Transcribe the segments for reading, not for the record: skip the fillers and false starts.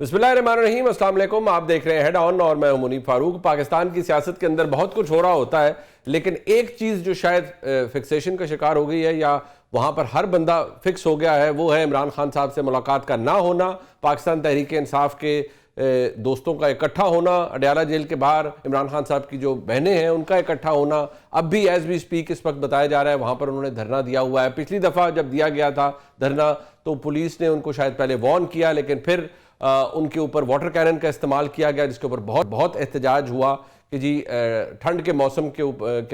بسم اللہ الرحمن الرحیم، السلام علیکم. آپ دیکھ رہے ہیں ہیڈ آن اور میں ہوں منیب فاروق. پاکستان کی سیاست کے اندر بہت کچھ ہو رہا ہوتا ہے، لیکن ایک چیز جو شاید فکسیشن کا شکار ہو گئی ہے یا وہاں پر ہر بندہ فکس ہو گیا ہے، وہ ہے عمران خان صاحب سے ملاقات کا نہ ہونا. پاکستان تحریک انصاف کے دوستوں کا اکٹھا ہونا، اڈیالہ جیل کے باہر عمران خان صاحب کی جو بہنیں ہیں ان کا اکٹھا ہونا. اب بھی ایز وی سپیک اس وقت بتایا جا رہا ہے وہاں پر انہوں نے دھرنا دیا ہوا ہے. پچھلی دفعہ جب دیا گیا تھا دھرنا تو پولیس نے ان کو شاید پہلے وارن کیا، لیکن پھر ان کے اوپر واٹر کینن کا استعمال کیا گیا، جس کے اوپر بہت احتجاج ہوا کہ جی ٹھنڈ کے موسم کے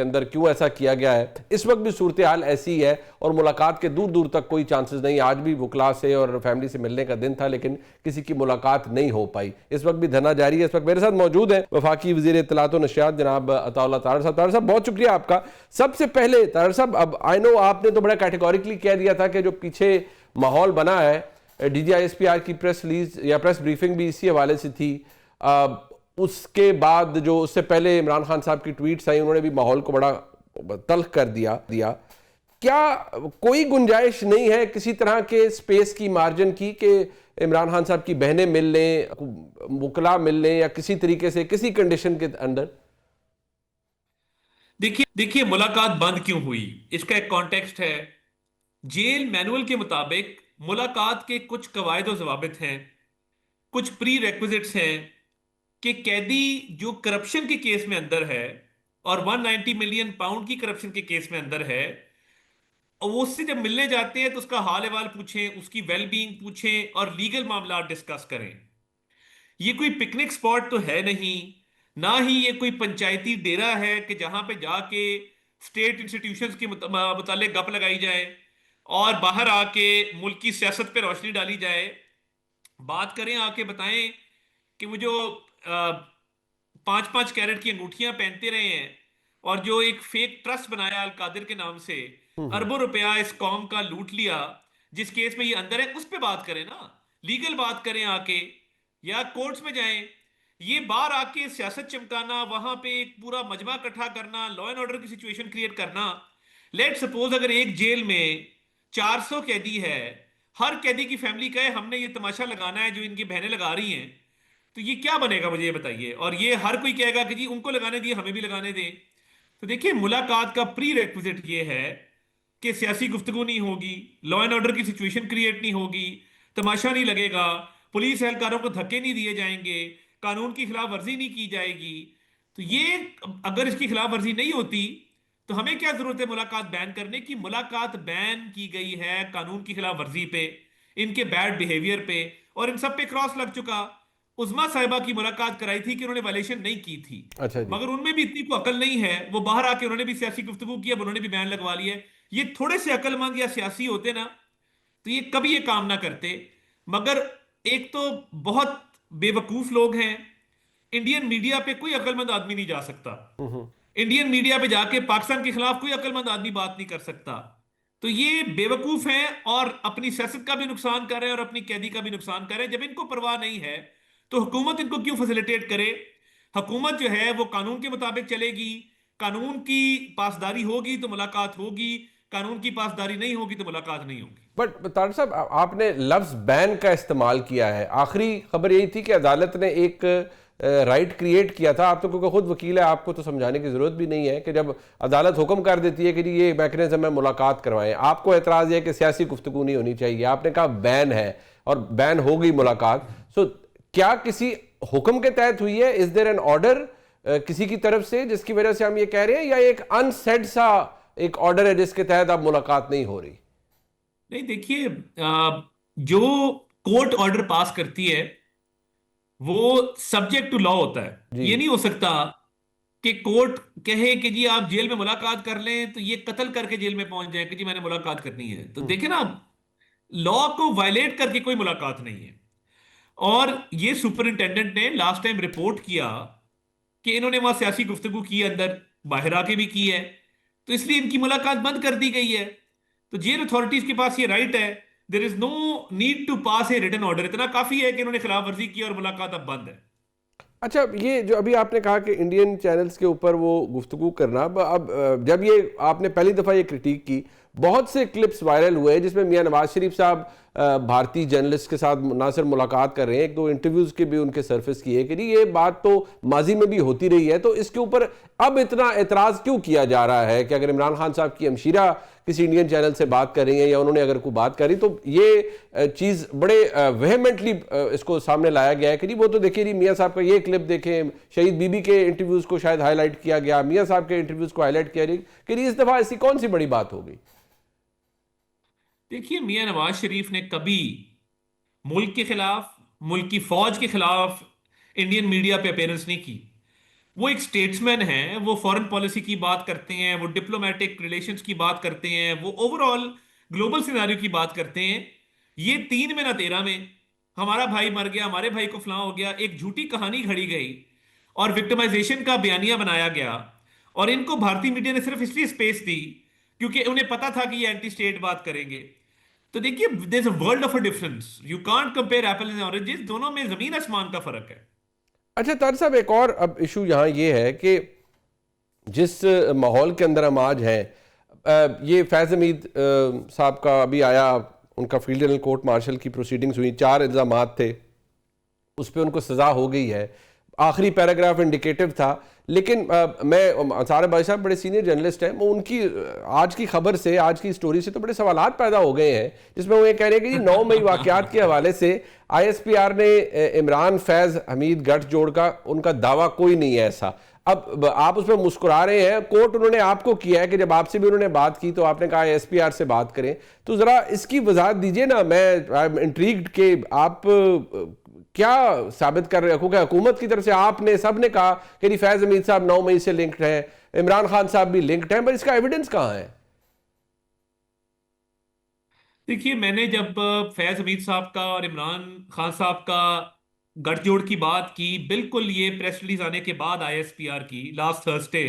اندر کیوں ایسا کیا گیا ہے. اس وقت بھی صورتحال ایسی ہے اور ملاقات کے دور دور تک کوئی چانسز نہیں. آج بھی وکلاء سے اور فیملی سے ملنے کا دن تھا لیکن کسی کی ملاقات نہیں ہو پائی. اس وقت بھی دھرنا جاری ہے. اس وقت میرے ساتھ موجود ہیں وفاقی وزیر اطلاعات و نشریات جناب عطا اللہ طاہر صاحب. طاہر صاحب بہت شکریہ آپ کا. سب سے پہلے طاہر صاحب، اب آئی نو آپ نے تو بڑا کیٹیگوریکلی کہہ دیا تھا کہ جو پیچھے ماحول بنا ہے، D G I S P R کی پریس ریلیز یا پریس بریفنگ بھی اسی حوالے سے تھی. اس کے بعد جو اس سے پہلے عمران خان صاحب کی ٹویٹس آئیں، انہوں نے بھی ماحول کو بڑا تلخ کر دیا. کیا کوئی گنجائش نہیں ہے کسی طرح کے سپیس کی، مارجن کی، کہ عمران خان صاحب کی بہنیں مل لیں، وکلاء مل لیں یا کسی طریقے سے کسی کنڈیشن کے اندر؟ دیکھیے ملاقات بند کیوں ہوئی، اس کا ایک کانٹیکسٹ ہے. جیل مینول کے مطابق ملاقات کے کچھ قواعد و ضوابط ہیں، کچھ پری ریکوزٹس ہیں کہ قیدی جو کرپشن کے کیس میں اندر ہے اور 190 ملین پاؤنڈ کی کرپشن کے کیس میں اندر ہے، وہ اس سے جب ملنے جاتے ہیں تو اس کا حال احوال پوچھیں، اس کی ویل بینگ پوچھیں اور لیگل معاملات ڈسکس کریں. یہ کوئی پکنک سپاٹ تو ہے نہیں، نہ ہی یہ کوئی پنچایتی ڈیرا ہے کہ جہاں پہ جا کے اسٹیٹ انسٹیٹیوشنز کے متعلق گپ لگائی جائے اور باہر آ کے ملک کی سیاست پہ روشنی ڈالی جائے. بات کریں، آ کے بتائیں کہ وہ جو 5-5 کیرٹ کی انگوٹھیاں پہنتے رہے ہیں اور جو ایک فیک ٹرسٹ بنایا القادر کے نام سے، اربوں روپیہ اس قوم کا لوٹ لیا، جس کیس میں یہ اندر ہے، اس پہ بات کریں نا. لیگل بات کریں آ کے، یا کورٹس میں جائیں. یہ باہر آ کے سیاست چمکانا، وہاں پہ ایک پورا مجمع اکٹھا کرنا، لا اینڈ آرڈر کی سچویشن کریٹ کرنا. لیٹ سپوز اگر ایک جیل میں 400 قیدی ہے، ہر قیدی کی فیملی کہے ہم نے یہ تماشا لگانا ہے جو ان کی بہنیں لگا رہی ہیں، تو یہ کیا بنے گا مجھے یہ بتائیے. اور یہ ہر کوئی کہے گا کہ جی ان کو لگانے دیے ہمیں بھی لگانے دیں. تو دیکھیے ملاقات کا پری ریکوزٹ یہ ہے کہ سیاسی گفتگو نہیں ہوگی، لا اینڈ آرڈر کی سچویشن کریٹ نہیں ہوگی، تماشا نہیں لگے گا، پولیس اہلکاروں کو دھکے نہیں دیے جائیں گے، قانون کی خلاف ورزی نہیں کی جائے گی. تو یہ اگر اس کی خلاف ورزی نہیں ہوتی تو ہمیں کیا ضرورت ہے ملاقات بین کرنے کی. ملاقات بین کی گئی ہے قانون کی خلاف ورزی پہ، ان کے بیڈ بیہیویئر پہ، اور ان سب پہ کراس لگ چکا. عظما صاحبہ کی ملاقات کرائی تھی کہ انہوں نے وائلیشن نہیں کی تھی، اچھا جی. مگر ان میں بھی اتنی کو عقل نہیں ہے. وہ باہر آ کے انہوں نے بھی سیاسی گفتگو کی، اب انہوں نے بھی بین لگوا لی ہے. یہ تھوڑے سے عقل مند یا سیاسی ہوتے نا تو یہ کبھی یہ کام نہ کرتے. مگر ایک تو بہت بے وقوف لوگ ہیں. انڈین میڈیا پہ کوئی عقل مند آدمی نہیں جا سکتا. انڈین میڈیا پہ جا کے پاکستان کے خلاف کوئی عقل مند آدمی بات نہیں کر سکتا. تو یہ بے وقوف ہیں اور اپنی سیاست کا بھی نقصان کر رہے ہیں اور اپنی قیدی کا بھی نقصان کر رہے ہیں. جب ان کو پرواہ نہیں ہے تو حکومت ان کو کیوں فیسیلیٹیٹ کرے. حکومت جو ہے وہ قانون کے مطابق چلے گی، قانون کی پاسداری ہوگی تو ملاقات ہوگی، قانون کی پاسداری نہیں ہوگی تو ملاقات نہیں ہوگی. بٹ طارق صاحب، آپ نے لفظ بین کا استعمال کیا ہے. آخری خبر یہی تھی کہ عدالت نے ایک رائٹ کریٹ کیا تھا. آپ تو کیونکہ خود وکیل ہے، آپ کو تو سمجھانے کی ضرورت بھی نہیں ہے کہ جب عدالت حکم کر دیتی ہے کہ جی یہ میکنزم ہے ملاقات کروائیں، آپ کو اعتراض ہے کہ سیاسی گفتگو نہیں ہونی چاہیے. آپ نے کہا بین ہے اور بین ہو گئی ملاقات. سو کیا کسی حکم کے تحت ہوئی ہے؟ از دیر این آرڈر کسی کی طرف سے جس کی وجہ سے ہم یہ کہہ رہے ہیں، یا ایک انسیڈ سا ایک آرڈر ہے جس کے تحت اب ملاقات نہیں ہو رہی؟ نہیں دیکھیے، جو کورٹ آرڈر پاس کرتی ہے وہ سبجیکٹ ٹو لا ہوتا ہے. جی. یہ نہیں ہو سکتا کہ کورٹ کہے کہ جی آپ جیل میں ملاقات کر لیں تو یہ قتل کر کے جیل میں پہنچ جائے کہ جی میں نے ملاقات کرنی ہے. تو دیکھیں نا، لا کو وائلیٹ کر کے کوئی ملاقات نہیں ہے. اور یہ سپرنٹینڈنٹ نے لاسٹ ٹائم رپورٹ کیا کہ انہوں نے وہاں سیاسی گفتگو کی، اندر باہر آ کے بھی کی ہے، تو اس لیے ان کی ملاقات بند کر دی گئی ہے. تو جیل اتھارٹیز کے پاس یہ رائٹ ہے. There is no need to pass a written order. اتنا کافی ہے کہ انہوں نے خلاف ورزی کی اور ملاقات اب بند ہے. اچھا، یہ جو ابھی آپ نے کہا کہ انڈین چینلز کے اوپر وہ گفتگو کرنا، اب جب یہ آپ نے پہلی دفعہ یہ کرٹیک کی، بہت سے کلپس وائرل ہوئے جس میں میاں نواز شریف صاحب بھارتی جرنلسٹ کے ساتھ نہ صرف ملاقات کر رہے ہیں، ایک دو انٹرویوز کے بھی ان کے سرفس کیے کہ یہ بات تو ماضی میں بھی ہوتی رہی ہے، تو اس کے اوپر اب اتنا اعتراض کیوں کیا جا رہا ہے کہ اگر عمران خان صاحب کی ہمشیرہ کسی انڈین چینل سے بات کر رہی ہیں یا انہوں نے اگر کوئی بات کری تو یہ چیز بڑے وہیمنٹلی اس کو سامنے لایا گیا ہے کہ وہ تو دیکھیے جی میاں صاحب کا یہ کلپ دیکھیں، شہید بی بی کے انٹرویوز کو شاید ہائی لائٹ کیا گیا، میاں صاحب کے انٹرویوز کو ہائی لائٹ کیا گیا کہ اس دفعہ ایسی کون سی بڑی بات ہو گئی؟ دیکھیے، میاں نواز شریف نے کبھی ملک کے خلاف، ملک کی فوج کے خلاف انڈین میڈیا پہ اپیرنس نہیں کی۔ وہ ایک سٹیٹسمین ہیں، وہ فورن پالیسی کی بات کرتے ہیں، وہ ڈپلومیٹک ریلیشنز کی بات کرتے ہیں، وہ اوور آل گلوبل سیناریو کی بات کرتے ہیں۔ یہ 3 میں نہ 13 میں ہمارا بھائی مر گیا، ہمارے بھائی کو فلاں ہو گیا، ایک جھوٹی کہانی گھڑی گئی اور وکٹمائزیشن کا بیانیہ بنایا گیا، اور ان کو بھارتی میڈیا نے صرف اس لیے سپیس دی کیونکہ انہیں پتا تھا کہ یہ اینٹی اسٹیٹ بات کریں گے۔ تو دیکھیے، there's a world of a difference. You can't compare apples and oranges. دونوں میں زمین آسمان کا فرق ہے۔ اچھا طاہر صاحب، ایک اور اب ایشو یہاں یہ ہے کہ جس ماحول کے اندر ہم آج ہیں، یہ فیض حمید صاحب کا ابھی آیا، ان کا فیلڈ جنرل کورٹ مارشل کی پروسیڈنگز ہوئی، 4 الزامات تھے، اس پہ ان کو سزا ہو گئی ہے، آخری پیراگراف انڈیکیٹو تھا، لیکن میں انصار بھائی صاحب بڑے سینئر جرنلسٹ ہیں، وہ ان کی آج کی خبر سے، آج کی سٹوری سے تو بڑے سوالات پیدا ہو گئے ہیں، جس میں وہ یہ کہہ رہے ہیں کہ 9 مئی واقعات کے حوالے سے آئی ایس پی آر نے عمران فیض حمید گٹھ جوڑ کا ان کا دعویٰ کوئی نہیں ہے ایسا۔ اب آپ اس میں مسکرا رہے ہیں، کوٹ انہوں نے آپ کو کیا ہے کہ جب آپ سے بھی انہوں نے بات کی تو آپ نے کہا ایس پی آر سے بات کریں، تو ذرا اس کی وضاحت دیجئے نا، میں انٹریگڈ کہ آپ کیا ثابت کر رہے ہیں؟ کیونکہ حکومت کی طرف سے آپ نے سب نے کہا کہ فیض حمید صاحب 9 مئی سے لنکڈ ہیں، عمران خان صاحب بھی لنکڈ ہیں، پر اس کا ایویڈنس کہاں ہے؟ دیکھیے، میں نے جب فیض حمید صاحب کا اور عمران خان صاحب کا گٹھ جوڑ کی بات کی، بالکل یہ پریس ریلیز آنے کے بعد آئی ایس پی آر کی لاسٹ تھرسڈے،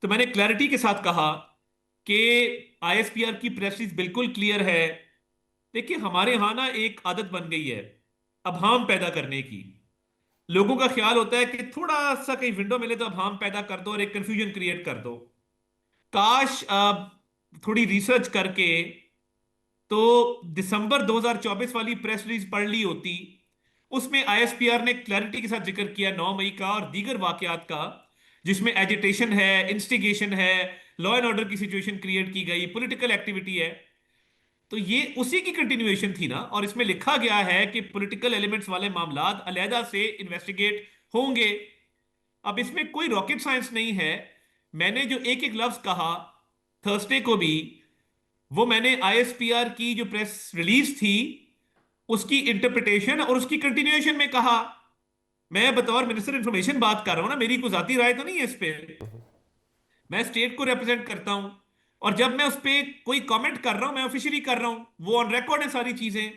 تو میں نے کلیئرٹی کے ساتھ کہا کہ آئی ایس پی آر کی پریس ریلیز بالکل کلیئر ہے۔ دیکھیے، ہمارے ہاں نا ایک عادت بن گئی ہے ابہام پیدا کرنے کی۔ لوگوں کا خیال ہوتا ہے کہ تھوڑا سا کہیں ونڈو ملے تو ابہام پیدا کر دو اور ایک کنفیوژن کریٹ کر دو۔ کاش تھوڑی ریسرچ کر کے تو دسمبر 2024 والی پریس ریلیز پڑھ لی ہوتی۔ اس میں آئی ایس پی آر نے کلیئرٹی کے ساتھ ذکر کیا 9 مئی کا اور دیگر واقعات کا، جس میں ایجیٹیشن ہے، انسٹیگیشن ہے، لا اینڈ آرڈر کی سچویشن کریٹ کی گئی، پولیٹیکل ایکٹیویٹی ہے۔ تو یہ اسی کی کنٹینیویشن تھی نا، اور اس میں لکھا گیا ہے کہ پولیٹیکل ایلیمنٹس والے معاملات علیحدہ سے انویسٹیگیٹ ہوں گے۔ اب اس میں کوئی راکٹ سائنس نہیں ہے۔ میں نے جو ایک ایک لفظ کہا تھرسڈے کو بھی، وہ میں نے آئی ایس پی آر کی جو پریس ریلیز تھی اس کی انٹرپریٹیشن اور اس کی کنٹینیویشن میں کہا۔ میں بطور منسٹر انفارمیشن بات کر رہا ہوں نا، میری کوئی ذاتی رائے تو نہیں ہے اس پہ، میں اسٹیٹ کو ریپرزینٹ کرتا ہوں، اور جب میں اس پہ کوئی کامنٹ کر رہا ہوں میں آفیشلی کر رہا ہوں، وہ آن ریکارڈ ہیں ساری چیزیں۔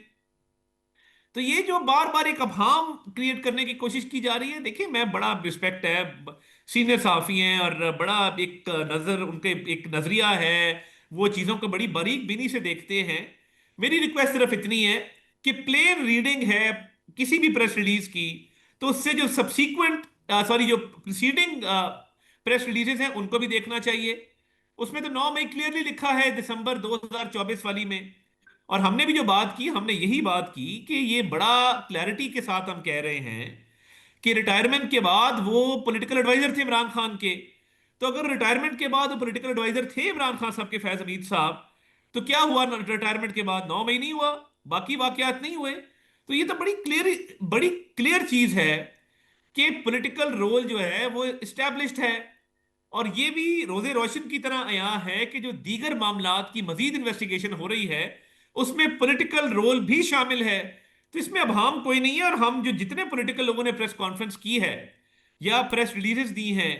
تو یہ جو بار بار ایک ابہام کریٹ کرنے کی کوشش کی جا رہی ہے، دیکھیں میں بڑا رسپیکٹ ہے، سینئر صحافی ہیں اور بڑا ایک نظر ان کے ایک نظریہ ہے، وہ چیزوں کو بڑی باریک بینی سے دیکھتے ہیں۔ میری ریکویسٹ صرف اتنی ہے کہ پلین ریڈنگ ہے کسی بھی پریس ریلیز کی، تو اس سے جو سبسیکوینٹ جو پریسیڈنگ پریس ریلیزز ہیں ان کو بھی دیکھنا چاہیے۔ اس میں تو 9 مئی کلیئرلی لکھا ہے دسمبر 2024 والی میں، اور ہم نے بھی جو بات کی، ہم نے یہی بات کی کہ یہ بڑا کلیئرٹی کے ساتھ ہم کہہ رہے ہیں کہ ریٹائرمنٹ کے بعد وہ پولیٹیکل ایڈوائزر تھے عمران خان کے، تو اگر ریٹائرمنٹ کے بعد وہ پولیٹیکل ایڈوائزر تھے عمران خان صاحب کے، فیض حمید صاحب، تو کیا ہوا ریٹائرمنٹ کے بعد؟ 9 مئی نہیں ہوا، باقی واقعات نہیں ہوئے۔ تو یہ تو بڑی کلیئر چیز ہے کہ پولیٹیکل رول جو ہے وہ اسٹیبلشڈ ہے، اور یہ بھی روز روشن کی طرح عیاں ہے کہ جو دیگر معاملات کی مزید انویسٹیگیشن ہو رہی ہے اس میں پولیٹیکل رول بھی شامل ہے۔ تو اس میں ابہام کوئی نہیں ہے، اور ہم جو جتنے پولیٹیکل لوگوں نے پریس کانفرنس کی ہے یا پریس ریلیزز دی ہیں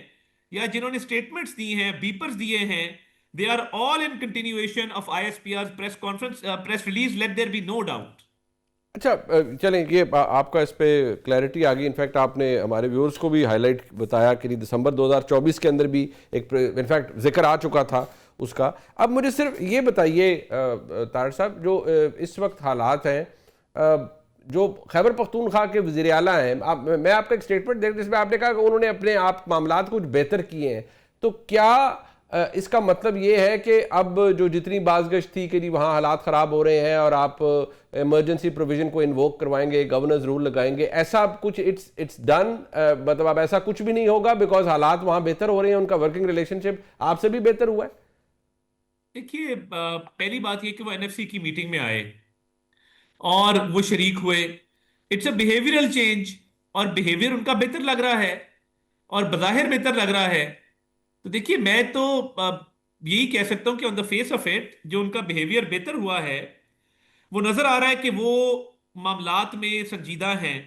یا جنہوں نے سٹیٹمنٹس دی ہیں، بیپرز دیے ہیں، they are all in continuation of ISPR's press conference, press release, let there be no doubt۔ اچھا چلیں، یہ آپ کا اس پہ کلیئرٹی آ گئی، انفیکٹ آپ نے ہمارے ویورز کو بھی ہائی لائٹ بتایا کہ دسمبر 2024 کے اندر بھی ایک انفیکٹ ذکر آ چکا تھا اس کا۔ اب مجھے صرف یہ بتائیے طاہر صاحب، جو اس وقت حالات ہیں، جو خیبر پختونخوا کے وزیر اعلیٰ ہیں، میں آپ کا ایک سٹیٹمنٹ دیکھ جس میں آپ نے کہا کہ انہوں نے اپنے آپ معاملات کچھ بہتر کیے ہیں، تو کیا اس کا مطلب یہ ہے کہ اب جو جتنی بازگشت تھی کہ جی وہاں حالات خراب ہو رہے ہیں اور آپ ایمرجنسی پروویژن کو انووک کروائیں گے، گورننس رول لگائیں گے، ایسا کچھ اٹس ڈن، مطلب اب ایسا کچھ بھی نہیں ہوگا بیکاز حالات وہاں بہتر ہو رہے ہیں، ان کا ورکنگ ریلیشن شپ آپ سے بھی بہتر ہوا ہے؟ دیکھیے پہلی بات یہ کہ وہ NFC کی میٹنگ میں آئے اور وہ شریک ہوئے، اٹس اے بیہیویئرل چینج، اور بیہیویئر ان کا بہتر لگ رہا ہے اور بظاہر بہتر لگ رہا ہے. تو دیکھیے میں تو یہی کہہ سکتا ہوں کہ آن دا فیس آف اٹ جو ان کا بیہیویئر بہتر ہوا ہے وہ نظر آ رہا ہے کہ وہ معاملات میں سنجیدہ ہیں.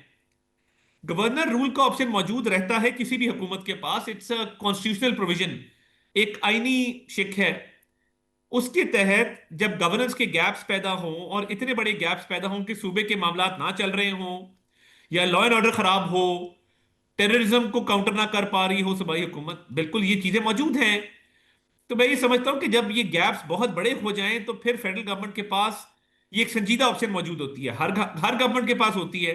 گورنر رول کا آپشن موجود رہتا ہے کسی بھی حکومت کے پاس، اٹس اے کانسٹیٹیوشنل پروویژن، ایک آئینی شک ہے. اس کے تحت جب گورننس کے گیپس پیدا ہوں اور اتنے بڑے گیپس پیدا ہوں کہ صوبے کے معاملات نہ چل رہے ہوں یا لا اینڈ آرڈر خراب ہو، ٹیررزم کو کاؤنٹر نہ کر پا رہی ہو صوبائی حکومت، بالکل یہ چیزیں موجود ہیں. تو میں یہ سمجھتا ہوں کہ جب یہ گیپس بہت بڑے ہو جائیں تو پھر فیڈرل گورنمنٹ کے پاس یہ ایک سنجیدہ آپشن موجود ہوتی ہے، ہر گورنمنٹ کے پاس ہوتی ہے.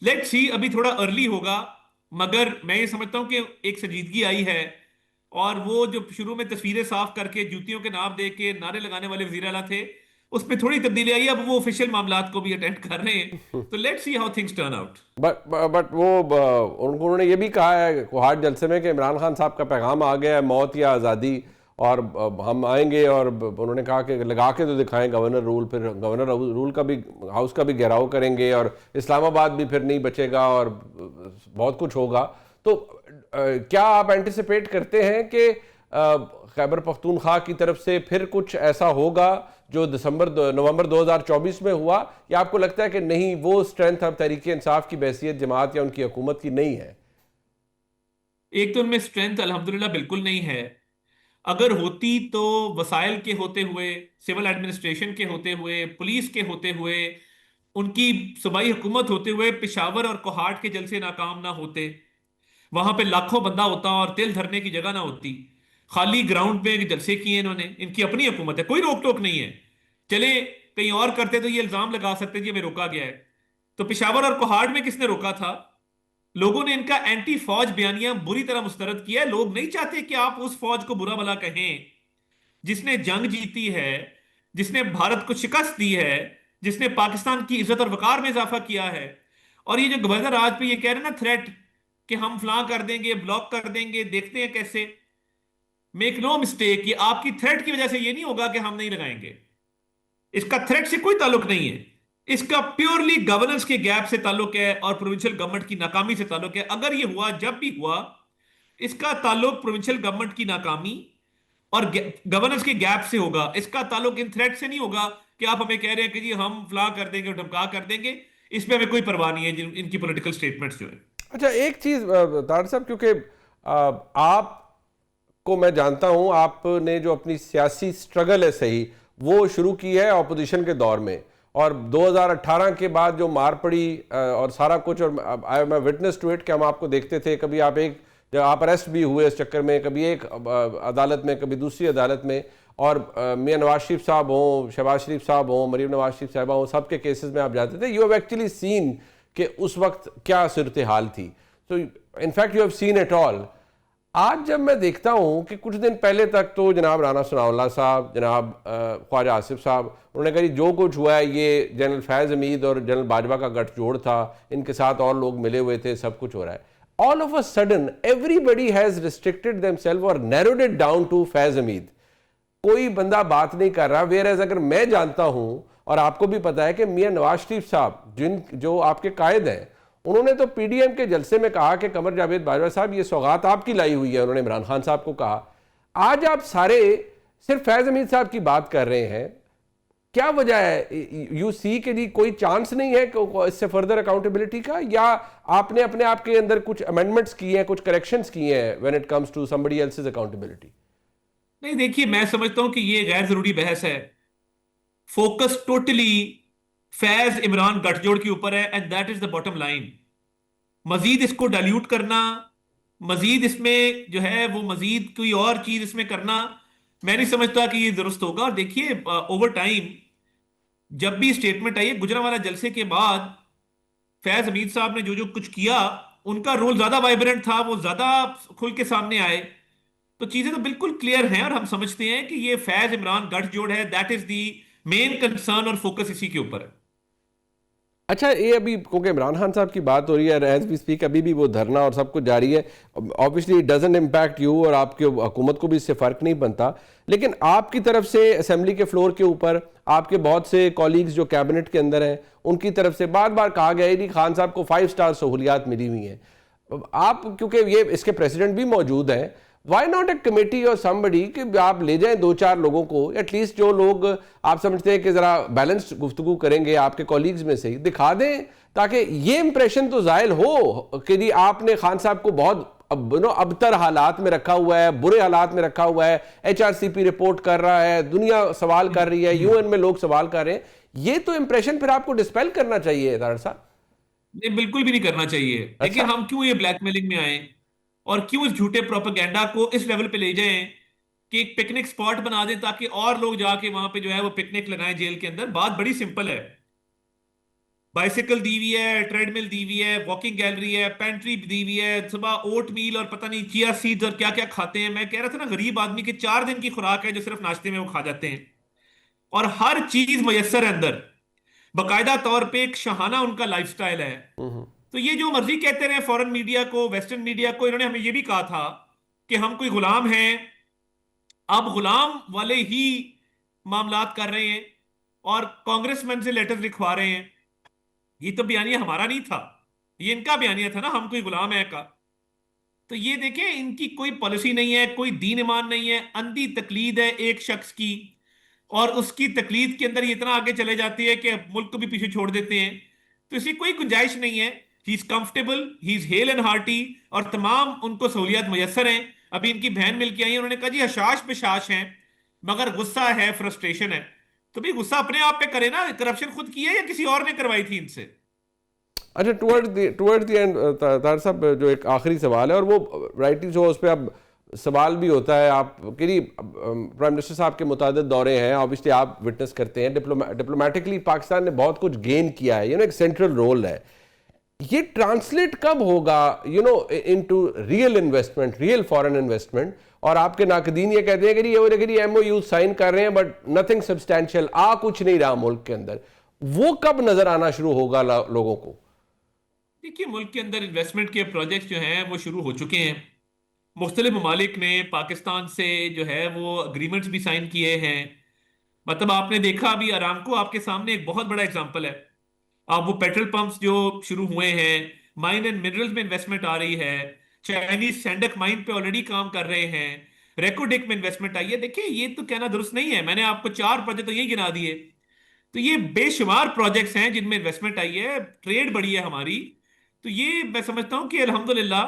لیٹ سی، ابھی تھوڑا ارلی ہوگا، مگر میں یہ سمجھتا ہوں کہ ایک سنجیدگی آئی ہے. اور وہ جو شروع میں تصویریں صاف کر کے جوتیوں کے نام دے کے نعرے لگانے والے وزیر اعلیٰ تھے، اس میں تھوڑی تبدیلی آئی ہے. اب وہ آفیشیل معاملات کو بھی اٹینڈ کر رہے ہیں، تو let see how things turn out. But وہ انہوں نے یہ بھی کہا ہے کوہاٹ جلسے میں کہ عمران خان صاحب کا پیغام آ گیا ہے، موت یا آزادی، اور ہم آئیں گے. اور انہوں نے کہا کہ لگا کے تو دکھائیں گورنر رول، پھر گورنر رول کا بھی ہاؤس کا بھی گھیراؤ کریں گے اور اسلام آباد بھی پھر نہیں بچے گا اور بہت کچھ ہوگا. تو کیا آپ اینٹیسپیٹ کرتے ہیں کہ خیبر پختونخوا کی طرف سے پھر کچھ ایسا ہوگا جو نومبر 2024 میں ہوا، یا آپ کو لگتا ہے کہ نہیں وہ سٹرینتھ اب تحریک انصاف کی بحیثیت جماعت یا ان کی حکومت کی نہیں ہے؟ ایک تو ان میں سٹرینتھ الحمدللہ بالکل نہیں ہے. اگر ہوتی تو وسائل کے ہوتے ہوئے، سول ایڈمنسٹریشن کے ہوتے ہوئے، پولیس کے ہوتے ہوئے، ان کی صوبائی حکومت ہوتے ہوئے پشاور اور کوہاٹ کے جلسے ناکام نہ ہوتے، وہاں پہ لاکھوں بندہ ہوتا اور تل دھرنے کی جگہ نہ ہوتی. خالی گراؤنڈ پہ جلسے کیے انہوں نے، ان کی اپنی حکومت ہے، کوئی روک ٹوک نہیں ہے. چلے کہیں اور کرتے تو یہ الزام لگا سکتے جی ہمیں روکا گیا ہے. تو پشاور اور کوہاٹ میں کس نے روکا تھا؟ لوگوں نے ان کا اینٹی فوج بیانیہ بری طرح مسترد کیا ہے. لوگ نہیں چاہتے کہ آپ اس فوج کو برا بھلا کہیں جس نے جنگ جیتی ہے، جس نے بھارت کو شکست دی ہے، جس نے پاکستان کی عزت اور وقار میں اضافہ کیا ہے. اور یہ جو گورنر آج پہ یہ کہہ رہے ہیں نا تھریٹ کہ ہم فلاں کر دیں گے، بلاک کر دیں گے، دیکھتے ہیں کیسے. میک نو مسٹیک، یہ آپ کی تھریٹ کی وجہ سے یہ نہیں ہوگا کہ ہم نہیں لگائیں گے. اس کا تھریٹ سے کوئی تعلق نہیں ہے، اس کا پیورلی گورننس کے گیپ سے تعلق ہے اور پروونشل گورنمنٹ کی ناکامی سے تعلق ہے. اگر یہ ہوا، جب بھی ہوا، اس کا تعلق پروونشل گورنمنٹ کی ناکامی اور گورننس کے گیپ سے ہوگا. اس کا تعلق ان تھریٹ سے نہیں ہوگا کہ آپ ہمیں کہہ رہے ہیں کہ جی ہم فلاں کر دیں گے، دھمکا کر دیں گے. اس پہ ہمیں کوئی پرواہ نہیں ہے ان کی پولیٹیکل سٹیٹمنٹس جو ہے. اچھا ایک چیز طاہر صاحب، کیونکہ آپ کو میں جانتا ہوں، آپ نے جو اپنی سیاسی سٹرگل ہے صحیح وہ شروع کی ہے اپوزیشن کے دور میں، اور 2018 کے بعد جو مار پڑی اور سارا کچھ، اور میں وٹنس ٹو اٹ کہ ہم آپ کو دیکھتے تھے، کبھی آپ اریسٹ بھی ہوئے اس چکر میں، کبھی ایک عدالت میں، کبھی دوسری عدالت میں، اور میاں نواز شریف صاحب ہوں، شہباز شریف صاحب ہوں، مریم نواز شریف صاحبہ ہوں، سب کے کیسز میں آپ جاتے تھے. یو ہیو ایکچولی سین کہ اس وقت کیا صورتحال تھی. تو in fact you have seen it all. آج جب میں دیکھتا ہوں کہ کچھ دن پہلے تک تو جناب رانا ثناء اللہ صاحب، جناب خواجہ آصف صاحب، انہوں نے کہا جو کچھ ہوا ہے یہ جنرل فیض حمید اور جنرل باجوہ کا گٹھ جوڑ تھا، ان کے ساتھ اور لوگ ملے ہوئے تھے، سب کچھ ہو رہا ہے. All of a sudden everybody has restricted themselves or narrowed it down to فیض حمید. کوئی بندہ بات نہیں کر رہا. whereas اگر میں جانتا ہوں اور آپ کو بھی پتا ہے کہ میاں نواز شریف صاحب جو آپ کے قائد ہیں، انہوں نے تو پی ڈی ایم کے جلسے میں کہا کہ قمر جاوید باجوہ صاحب یہ سوغات آپ کی لائی ہوئی ہے، انہوں نے عمران خان صاحب کو کہا. آج آپ سارے صرف فیض حمید صاحب کی بات کر رہے ہیں. کیا وجہ ہے؟ یو سی کہ جی کوئی چانس نہیں ہے کہ اس سے فردر اکاؤنٹیبلٹی کا، یا آپ نے اپنے آپ کے اندر کچھ امینڈمنٹس کیے ہیں، کچھ کریکشنز کیے ہیں when it comes to somebody else's accountability؟ نہیں دیکھیے، میں سمجھتا ہوں کہ یہ غیر ضروری بحث ہے. فوکس ٹوٹلی فیض عمران گٹھ جوڑ کے اوپر ہے and that is the bottom line. مزید اس کو ڈائلیوٹ کرنا، مزید اس میں جو ہے وہ مزید کوئی اور چیز اس میں کرنا، میں نہیں سمجھتا کہ یہ درست ہوگا. اور دیکھیے اوور ٹائم جب بھی اسٹیٹمنٹ آئی ہے گجرانوالہ جلسے کے بعد، فیض حمید صاحب نے جو کچھ کیا، ان کا رول زیادہ وائبرنٹ تھا، وہ زیادہ کھل کے سامنے آئے. تو چیزیں تو بالکل کلیئر ہیں اور ہم سمجھتے ہیں کہ یہ فیض عمران گٹھ جوڑ ہے. That is the main concern اور فوکس اسی کے اوپر ہے. اچھا، یہ ابھی کیونکہ عمران خان صاحب کی بات ہو رہی ہے ایز وی اسپیک، ابھی بھی وہ دھرنا اور سب کچھ جاری ہے. obviously it doesn't impact you اور آپ کی حکومت کو بھی اس سے فرق نہیں بنتا، لیکن آپ کی طرف سے اسمبلی کے فلور کے اوپر آپ کے بہت سے کولیگز جو کیبنٹ کے اندر ہیں ان کی طرف سے بار بار کہا گیا ہے کہ خان صاحب کو 5 سٹار سہولیات ملی ہوئی ہیں. آپ کیونکہ یہ اس کے پریزیڈنٹ بھی موجود ہیں، وائی ناٹ اے کمیٹی اور somebody کہ آپ لے جائیں 2-4 لوگوں کو، ایٹ لیسٹ جو لوگ آپ سمجھتے ہیں کہ ذرا بیلنسڈ گفتگو کریں گے آپ کے کولیگز میں سے ہی دکھا دیں، تاکہ یہ امپریشن تو زائل ہو کہ جی آپ نے خان صاحب کو بہت ابتر حالات میں رکھا ہوا ہے، برے حالات میں رکھا ہوا ہے. HRCP رپورٹ کر رہا ہے، دنیا سوال کر رہی ہے، UN میں لوگ سوال کر رہے ہیں. یہ تو امپریشن پھر آپ کو ڈسپیل کرنا چاہیے طاہر صاحب. نہیں، بالکل بھی نہیں کرنا چاہیے. اچھا، لیکن ہم کیوں یہ بلیک میلنگ میں آئیں اور کیوں اس جھوٹے پروپیگنڈا کو اس لیول پہ لے جائیں کہ ایک پکنک سپاٹ بنا دیں تاکہ اور لوگ جا کے وہاں پہ جو ہے وہ پکنک لگائیں جیل کے اندر. بات بڑی سمپل ہے. بائسیکل دی ہوئی ہے، ٹریڈ مل دی ہوئی ہے، واکنگ گیلری ہے، پینٹری دی ہوئی ہے، صبح اوٹ میل اور پتہ نہیں چیا سیڈز اور کیا کیا کھاتے ہیں. میں کہہ رہا تھا نا، غریب آدمی کی 4 دن کی خوراک ہے جو صرف ناشتے میں وہ کھا جاتے ہیں، اور ہر چیز میسر ہے اندر. باقاعدہ طور پہ ایک شاہانہ ان کا لائف سٹائل ہے. تو یہ جو مرضی کہتے رہے فورن میڈیا کو، ویسٹرن میڈیا کو، انہوں نے ہمیں یہ بھی کہا تھا کہ ہم کوئی غلام ہیں. اب غلام والے ہی معاملات کر رہے ہیں اور کانگریس مین سے لیٹر لکھوا رہے ہیں. یہ تو بیانیہ ہمارا نہیں تھا، یہ ان کا بیانیہ تھا نا، ہم کوئی غلام ہے کا. تو یہ دیکھیں، ان کی کوئی پالیسی نہیں ہے، کوئی دین ایمان نہیں ہے، اندھی تقلید ہے ایک شخص کی، اور اس کی تقلید کے اندر یہ اتنا آگے چلے جاتی ہے کہ ملک کو بھی پیچھے چھوڑ دیتے ہیں. تو اسی کوئی گنجائش نہیں ہے. He is comfortable, he is hale and hearty, اور تمام ان کو سہولیات میسر ہیں. ابھی ان کی بہن مل کے آئی ہیں، انہوں نے کہا جی حشاش بشاش ہیں مگر غصہ ہے، فرسٹریشن ہے. تو بھی غصہ اپنے آپ پہ کرے نا. کرپشن خود کی ہے یا کسی اور نے کروائی تھی ان سے؟ اچھا، ٹورڈ دی اینڈ طاہر صاحب جو ایک آخری سوال ہے، اور وہ رائٹلی جو اس پہ اب سوال بھی ہوتا ہے، آپ کہ پرائم منسٹر صاحب کے متعدد دورے ہیں، obviously آپ وٹنس کرتے ہیں، ڈپلومیٹکلی پاکستان نے بہت کچھ گین کیا ہے، ایک سینٹرل رول ہے. یہ ٹرانسلیٹ کب ہوگا into real investment, real foreign investment? اور آپ کے ناقدین یہ کہتے ہیں کہ یہ MOU سائن کر رہے ہیں بٹ نتھنگ سبسٹینشیل، کچھ نہیں رہا ملک کے اندر. وہ کب نظر آنا شروع ہوگا لوگوں کو؟ دیکھیے، ملک کے اندر انویسٹمنٹ کے پروجیکٹس جو ہیں وہ شروع ہو چکے ہیں. مختلف ممالک نے پاکستان سے جو ہے وہ اگریمنٹس بھی سائن کیے ہیں. مطلب آپ نے دیکھا ابھی ارامکو آپ کے سامنے ایک بہت بڑا اگزامپل ہے. اب وہ پیٹرول پمپس جو شروع ہوئے ہیں، مائن اینڈ منرلز میں انویسٹمنٹ آ رہی ہے، چائنیز سینڈک مائن پہ آلریڈی کام کر رہے ہیں، ریکوڈک میں انویسٹمنٹ آئی ہے. دیکھیں، یہ تو کہنا درست نہیں ہے. میں نے آپ کو 4 پروجیکٹ تو یہی گنا دیے. تو یہ بے شمار پروجیکٹس ہیں جن میں انویسٹمنٹ آئی ہے، ٹریڈ بڑھی ہے ہماری. تو یہ میں سمجھتا ہوں کہ الحمدللہ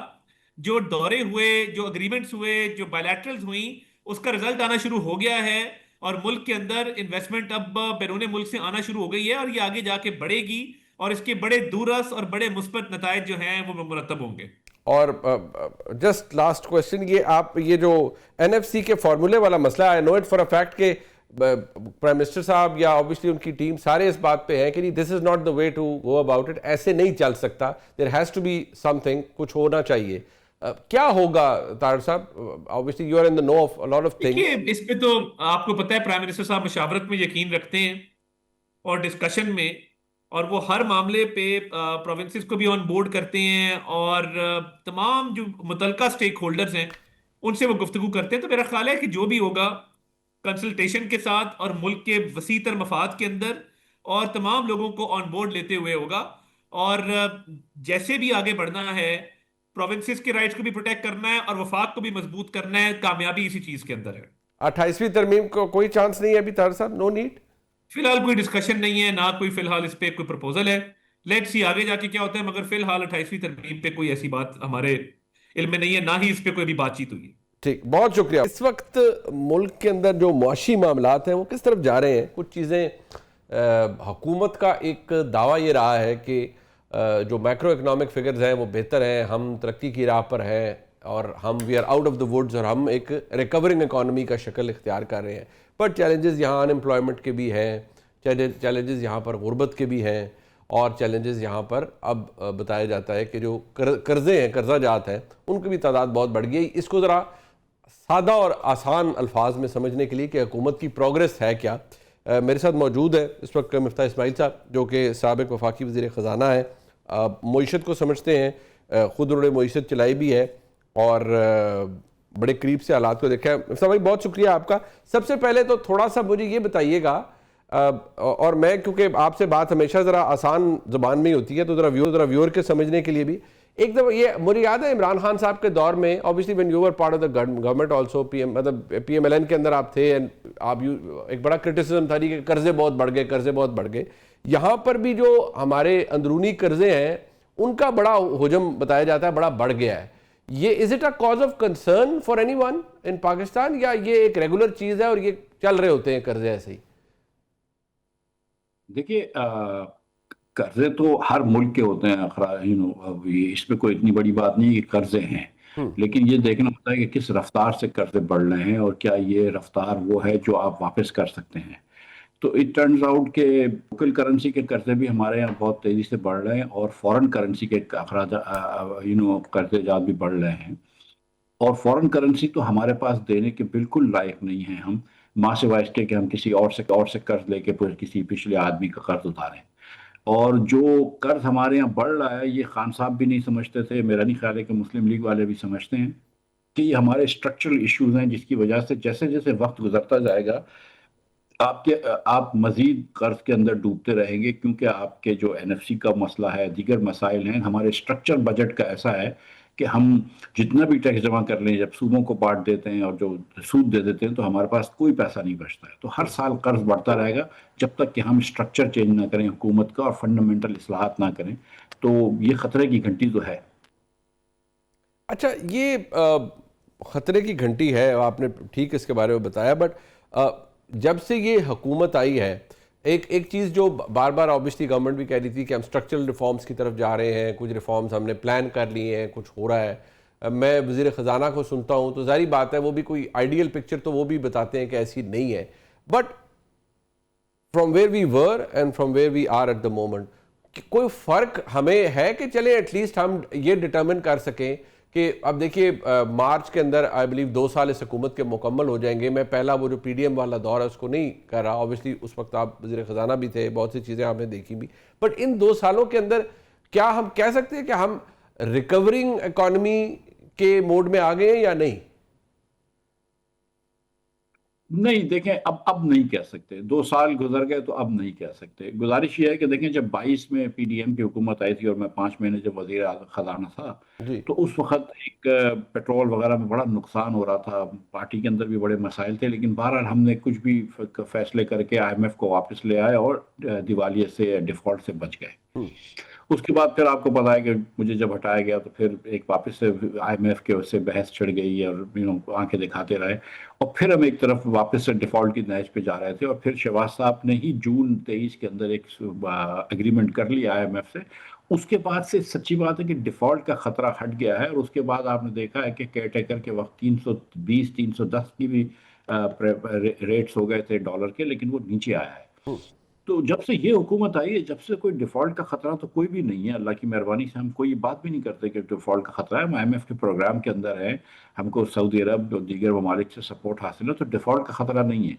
جو دورے ہوئے، جو اگریمنٹس ہوئے، جو بائلیٹرلز ہوئیں، اس کا رزلٹ آنا شروع ہو گیا ہے، اور ملک کے اندر انویسٹمنٹ اب بیرون ملک سے آنا شروع ہو گئی ہے، اور یہ آگے جا کے بڑھے گی، اور اس کے بڑے دورس اور بڑے مثبت نتائج جو ہیں وہ مرتب ہوں گے. اور جسٹ لاسٹ کویسچن، یہ جو NFC کے فارمولے والا مسئلہ ہے، نو اٹ فار اے فیکٹ کہ پرائم منسٹر صاحب یا obviously ان کی ٹیم سارے اس بات پہ ہیں کہ this is not the way to go about it, ایسے نہیں چل سکتا، there has to be something, کچھ ہونا چاہیے. کیا ہوگا طاہر صاحب؟ obviously you are in the know of a lot of things. دیکھیے، اس پہ تو آپ کو پتہ ہے پرائم منسٹر صاحب مشاورت میں یقین رکھتے ہیں اور ڈسکشن میں، اور وہ ہر معاملے پہ پروونسز کو بھی آن بورڈ کرتے ہیں، اور تمام جو متعلقہ سٹیک ہولڈرز ہیں ان سے وہ گفتگو کرتے ہیں. تو میرا خیال ہے کہ جو بھی ہوگا کنسلٹیشن کے ساتھ اور ملک کے وسیع تر مفاد کے اندر اور تمام لوگوں کو آن بورڈ لیتے ہوئے ہوگا. اور جیسے بھی آگے بڑھنا ہے، پروونسز کے رائٹس کو بھی پروٹیکٹ کرنا ہے اور وفاق کو بھی مضبوط کرنا ہے. کامیابی اسی چیز کے اندر ہے. 28ویں ترمیم کو کوئی چانس نہیں ہے ابھی طاہر صاحب؟ No need? فی الحال کوئی ڈسکشن نہیں ہے، نہ کوئی فی الحال اس پہ کوئی پرپوزل ہے. لیٹ سی آگے جا کے کیا ہوتا ہے، مگر فی الحال 28ویں ترمیم پہ کوئی ایسی بات ہمارے علم میں نہیں ہے، نہ ہی اس پہ کوئی بھی بات چیت ہوئی ہے. ٹھیک، بہت شکریہ. اس وقت ملک کے اندر جو معاشی معاملات ہیں وہ کس طرف جا رہے ہیں؟ کچھ چیزیں حکومت کا ایک دعویٰ یہ رہا ہے کہ جو میکرو اکنامک فگرز ہیں وہ بہتر ہیں، ہم ترقی کی راہ پر ہیں، اور ہم we are out of the woods, اور ہم ایک ریکورنگ اکانومی کا شکل اختیار کر رہے ہیں. پر چیلنجز یہاں ان امپلائمنٹ کے بھی ہیں، چیلنجز یہاں پر غربت کے بھی ہیں، اور چیلنجز یہاں پر اب بتایا جاتا ہے کہ جو قرضے ہیں، قرضہ جات ہیں، ان کی بھی تعداد بہت بڑھ گئی. اس کو ذرا سادہ اور آسان الفاظ میں سمجھنے کے لیے کہ حکومت کی پروگریس ہے کیا، میرے ساتھ موجود ہے اس وقت مفتاح اسماعیل صاحب جو کہ سابق وفاقی وزیر خزانہ ہیں، معیشت کو سمجھتے ہیں، خود انہوں نے معیشت چلائی بھی ہے اور بڑے قریب سے حالات کو دیکھا ہے. مفتاح بھائی بہت شکریہ آپ کا. سب سے پہلے تو تھوڑا سا مجھے یہ بتائیے گا، اور میں کیونکہ آپ سے بات ہمیشہ ذرا آسان زبان میں ہی ہوتی ہے تو ذرا ویور کے سمجھنے کے لیے بھی ایک دفعہ یہ مجھے یاد ہے عمران خان صاحب کے دور میں obviously when you were part of the government also مطلب پی ایم ایل این کے اندر آپ تھے، آپ ایک بڑا کرٹیسزم تھا کہ قرضے بہت بڑھ گئے. یہاں پر بھی جو ہمارے اندرونی قرضے ہیں ان کا بڑا حجم بتایا جاتا ہے بڑا بڑھ گیا ہے. یہ is it a cause of concern for anyone in Pakistan, یا یہ ایک ریگولر چیز ہے اور یہ چل رہے ہوتے ہیں قرضے ایسے ہی؟ دیکھیے قرضے تو ہر ملک کے ہوتے ہیں، اس میں کوئی اتنی بڑی بات نہیں کہ قرضے ہیں، لیکن یہ دیکھنا ہوتا ہے کہ کس رفتار سے قرضے بڑھ رہے ہیں اور کیا یہ رفتار وہ ہے جو آپ واپس کر سکتے ہیں. تو اٹ ٹرنز آؤٹ کہ لوکل کرنسی کے قرضے بھی ہمارے یہاں بہت تیزی سے بڑھ رہے ہیں اور فورن کرنسی کے قرضے جات بھی بڑھ رہے ہیں. اور فورن کرنسی تو ہمارے پاس دینے کے بالکل لائق نہیں ہیں ہم، ماں سوائے اس کے کہ ہم کسی اور سے قرض لے کے پھر کسی پچھلے آدمی کا قرض اتاریں. اور جو قرض ہمارے یہاں بڑھ رہا ہے یہ خان صاحب بھی نہیں سمجھتے تھے، میرا نہیں خیال ہے کہ مسلم لیگ والے بھی سمجھتے ہیں کہ یہ ہمارے اسٹرکچرل ایشوز ہیں جس کی وجہ سے جیسے جیسے وقت گزرتا جائے گا آپ مزید قرض کے اندر ڈوبتے رہیں گے، کیونکہ آپ کے جو این ایف سی کا مسئلہ ہے، دیگر مسائل ہیں. ہمارے اسٹرکچر بجٹ کا ایسا ہے کہ ہم جتنا بھی ٹیکس جمع کر لیں جب صوبوں کو بانٹ دیتے ہیں اور جو سود دے دیتے ہیں تو ہمارے پاس کوئی پیسہ نہیں بچتا ہے. تو ہر سال قرض بڑھتا رہے گا جب تک کہ ہم اسٹرکچر چینج نہ کریں حکومت کا اور فنڈامنٹل اصلاحات نہ کریں. تو یہ خطرے کی گھنٹی تو ہے. اچھا، یہ خطرے کی گھنٹی ہے، آپ نے ٹھیک اس کے بارے میں بتایا، بٹ جب سے یہ حکومت آئی ہے ایک چیز جو بار بار obviously گورنمنٹ بھی کہہ رہی تھی کہ ہم اسٹرکچرل ریفارمز کی طرف جا رہے ہیں، کچھ ریفارمز ہم نے پلان کر لیے ہیں، کچھ ہو رہا ہے. میں وزیر خزانہ کو سنتا ہوں تو ظاہری بات ہے وہ بھی کوئی آئیڈیل پکچر تو وہ بھی بتاتے ہیں کہ ایسی نہیں ہے، but from where we were and from where we are at the moment کوئی فرق ہمیں ہے کہ چلیں ایٹ لیسٹ ہم یہ ڈٹرمن کر سکیں کہ اب دیکھیے مارچ کے اندر آئی بلیو 2 سال اس حکومت کے مکمل ہو جائیں گے. میں پہلا وہ جو پی ڈی ایم والا دور ہے اس کو نہیں کر رہا، obviously اس وقت آپ وزیر خزانہ بھی تھے، بہت سی چیزیں آپ نے دیکھی بھی، بٹ ان 2 سالوں کے اندر کیا ہم کہہ سکتے ہیں کہ ہم ریکورنگ اکانومی کے موڈ میں آ گئے ہیں یا نہیں؟ نہیں، دیکھیں اب نہیں کہہ سکتے. 2 سال گزر گئے تو اب نہیں کہہ سکتے. گزارش یہ ہے کہ دیکھیں جب 22 میں پی ڈی ایم کی حکومت آئی تھی اور میں 5 مہینے جب وزیر خزانہ تھا تو اس وقت ایک پیٹرول وغیرہ میں بڑا نقصان ہو رہا تھا، پارٹی کے اندر بھی بڑے مسائل تھے، لیکن بہرحال ہم نے کچھ بھی فیصلے کر کے آئی ایم ایف کو واپس لے آئے اور دیوالیے سے ڈیفالٹ سے بچ گئے. اس کے بعد پھر آپ کو پتا ہے کہ مجھے جب ہٹایا گیا تو پھر ایک واپس سے آئی ایم ایف کے اس سے بحث چڑھ گئی اور آنکھیں دکھاتے رہے اور پھر ہم ایک طرف واپس سے ڈیفالٹ کی نہج پہ جا رہے تھے. اور پھر شہباز صاحب نے ہی جون 23 کے اندر ایک اگریمنٹ کر لیا آئی ایم ایف سے. اس کے بعد سے سچی بات ہے کہ ڈیفالٹ کا خطرہ ہٹ گیا ہے اور اس کے بعد آپ نے دیکھا ہے کہ کیئر ٹیکر کے وقت 320 310 کی بھی ریٹس ہو گئے تھے ڈالر کے، لیکن وہ نیچے آیا ہے. تو جب سے یہ حکومت آئی ہے جب سے کوئی ڈیفالٹ کا خطرہ تو کوئی بھی نہیں ہے. اللہ کی مہربانی سے ہم کوئی بات بھی نہیں کرتے کہ ڈیفالٹ کا خطرہ ہے. ہم آئی ایم ایف کے پروگرام کے اندر ہیں، ہم کو سعودی عرب اور دیگر ممالک سے سپورٹ حاصل ہے، تو ڈیفالٹ کا خطرہ نہیں ہے.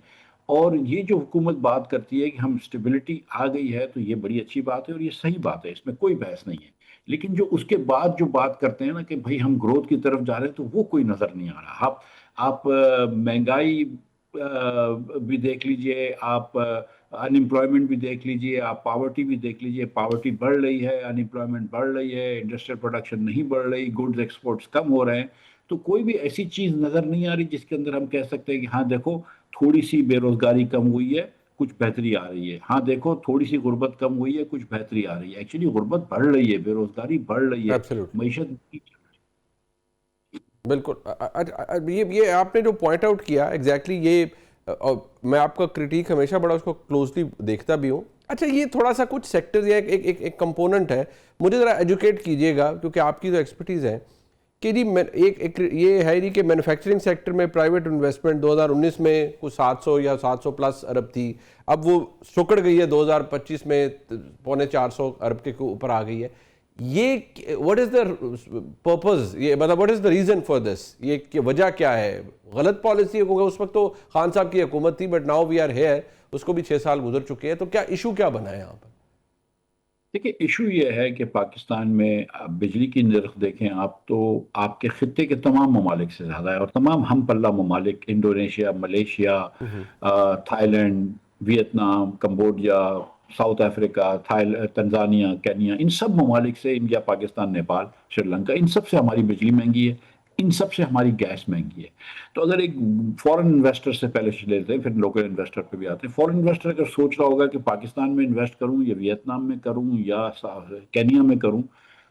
اور یہ جو حکومت بات کرتی ہے کہ ہم اسٹیبلٹی آ گئی ہے تو یہ بڑی اچھی بات ہے اور یہ صحیح بات ہے، اس میں کوئی بحث نہیں ہے. لیکن جو اس کے بعد جو بات کرتے ہیں نا کہ بھائی ہم گروتھ کی طرف جا رہے ہیں تو وہ کوئی نظر نہیں آ رہا. آپ مہنگائی بھی دیکھ لیجئے، آپ ان امپلائمنٹ بھی دیکھ لیجئے، آپ پاورٹی بھی دیکھ لیجئے. پاورٹی بڑھ رہی ہے، ان امپلائمنٹ بڑھ رہی ہے، انڈسٹریل پروڈکشن نہیں بڑھ رہی، گڈز ایکسپورٹس کم ہو رہے ہیں. تو کوئی بھی ایسی چیز نظر نہیں آ رہی جس کے اندر ہم کہہ سکتے ہیں کہ ہاں دیکھو تھوڑی سی بے روزگاری کم ہوئی ہے، کچھ بہتری آ رہی ہے. ہاں دیکھو تھوڑی سی غربت کم ہوئی ہے، کچھ بہتری آ رہی ہے. ایکچولی غربت بڑھ رہی ہے، بے روزگاری بڑھ رہی ہے، معیشت. بالکل، یہ آپ نے جو پوائنٹ آؤٹ کیا ایگزیکٹلی یہ میں آپ کا کرٹیک ہمیشہ بڑا اس کو کلوزلی دیکھتا بھی ہوں. اچھا، یہ تھوڑا سا کچھ سیکٹرز یا ایک کمپوننٹ ہے، مجھے ذرا ایجوکیٹ کیجئے گا کیونکہ آپ کی جو ایکسپرٹیز ہے کہ جی ایک یہ ہے نہیں کہ مینوفیکچرنگ سیکٹر میں پرائیویٹ انویسٹمنٹ 2019 میں کچھ 700 یا 700 پلس ارب تھی، اب وہ سکڑ گئی ہے 2025 میں 450 ارب کے اوپر آ گئی ہے. یہ واٹ از دا پرپز، یہ مطلب what is the reason for this, یہ وجہ کیا ہے؟ غلط پالیسی ہے کیونکہ اس وقت تو خان صاحب کی حکومت تھی، but now we are here, اس کو بھی 6 سال گزر چکے ہیں، تو کیا ایشو کیا بنا ہے یہاں پر؟ دیکھیں ایشو یہ ہے کہ پاکستان میں بجلی کی نرخ دیکھیں آپ تو آپ کے خطے کے تمام ممالک سے زیادہ ہے، اور تمام ہم پلہ ممالک Indonesia, Malaysia, Thailand, Vietnam, Cambodia, South Africa, Tanzania, Kenya, ان سب ممالک سے، انڈیا، پاکستان، نیپال، سری لنکا، ان سب سے ہماری بجلی مہنگی ہے، ان سب سے ہماری گیس مہنگی ہے. تو اگر ایک فورن انویسٹر سے پہلے لیتے ہیں پھر لوکل انویسٹر پہ بھی آتے ہیں. فورن انویسٹر اگر سوچ رہا ہوگا کہ پاکستان میں انویسٹ کروں یا ویتنام میں کروں یا کینیا میں کروں،